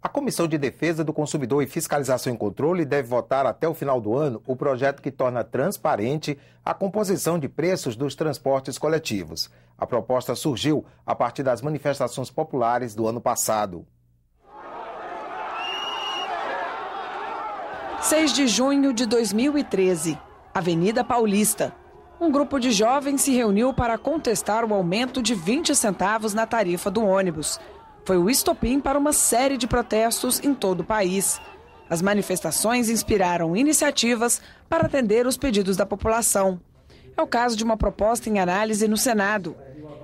A Comissão de Defesa do Consumidor e Fiscalização e Controle deve votar até o final do ano o projeto que torna transparente a composição de preços dos transportes coletivos. A proposta surgiu a partir das manifestações populares do ano passado. 6 de junho de 2013, Avenida Paulista. Um grupo de jovens se reuniu para contestar o aumento de 20 centavos na tarifa do ônibus. Foi o estopim para uma série de protestos em todo o país. As manifestações inspiraram iniciativas para atender os pedidos da população. É o caso de uma proposta em análise no Senado.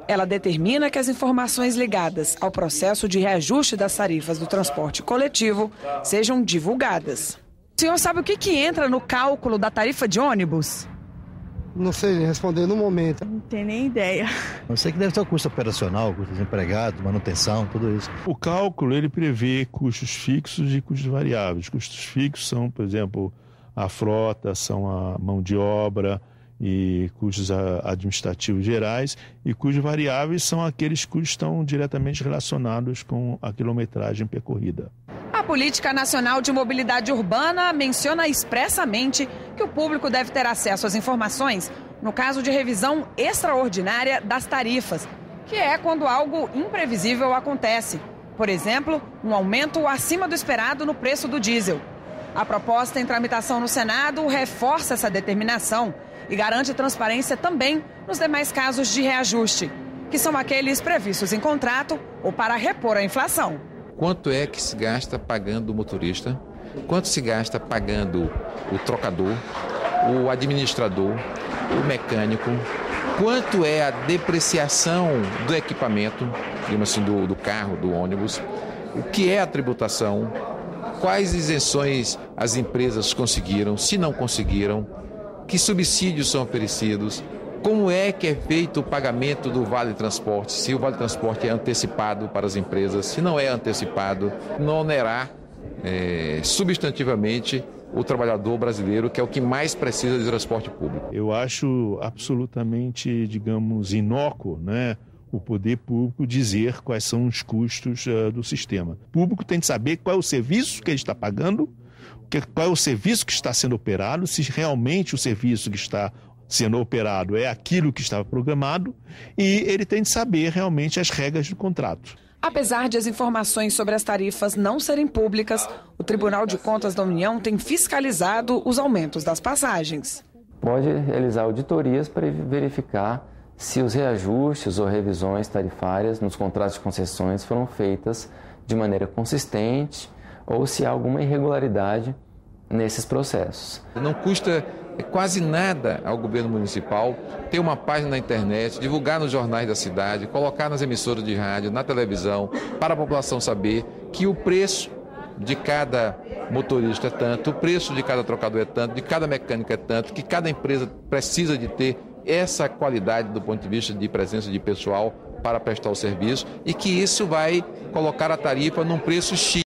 Ela determina que as informações ligadas ao processo de reajuste das tarifas do transporte coletivo sejam divulgadas. O senhor sabe o que entra no cálculo da tarifa de ônibus? Não sei responder no momento. Não tenho nem ideia. Eu sei que deve ter o custo operacional, custo de empregado, manutenção, tudo isso. O cálculo, ele prevê custos fixos e custos variáveis. Custos fixos são, por exemplo, a frota, são a mão de obra e custos administrativos gerais. E custos variáveis são aqueles custos que estão diretamente relacionados com a quilometragem percorrida. A Política Nacional de Mobilidade Urbana menciona expressamente que o público deve ter acesso às informações no caso de revisão extraordinária das tarifas, que é quando algo imprevisível acontece. Por exemplo, um aumento acima do esperado no preço do diesel. A proposta em tramitação no Senado reforça essa determinação e garante transparência também nos demais casos de reajuste, que são aqueles previstos em contrato ou para repor a inflação. Quanto é que se gasta pagando o motorista? Quanto se gasta pagando o trocador, o administrador, o mecânico? Quanto é a depreciação do equipamento, digamos assim, do carro, do ônibus? O que é a tributação? Quais isenções as empresas conseguiram, se não conseguiram? Que subsídios são oferecidos? Como é que é feito o pagamento do Vale Transporte? Se o Vale Transporte é antecipado para as empresas, se não é antecipado, não onerará substantivamente o trabalhador brasileiro, que é o que mais precisa de transporte público. Eu acho absolutamente, digamos, inócuo, né, o poder público dizer quais são os custos do sistema. O público tem de saber qual é o serviço que ele está pagando, qual é o serviço que está sendo operado, se realmente o serviço que está sendo operado é aquilo que estava programado, e ele tem de saber realmente as regras do contrato. Apesar de as informações sobre as tarifas não serem públicas, o Tribunal de Contas da União tem fiscalizado os aumentos das passagens. Pode realizar auditorias para verificar se os reajustes ou revisões tarifárias nos contratos de concessões foram feitas de maneira consistente ou se há alguma irregularidade nesses processos. Não custa quase nada ao governo municipal ter uma página na internet, divulgar nos jornais da cidade, colocar nas emissoras de rádio, na televisão, para a população saber que o preço de cada motorista é tanto, o preço de cada trocador é tanto, de cada mecânico é tanto, que cada empresa precisa de ter essa qualidade do ponto de vista de presença de pessoal para prestar o serviço e que isso vai colocar a tarifa num preço X.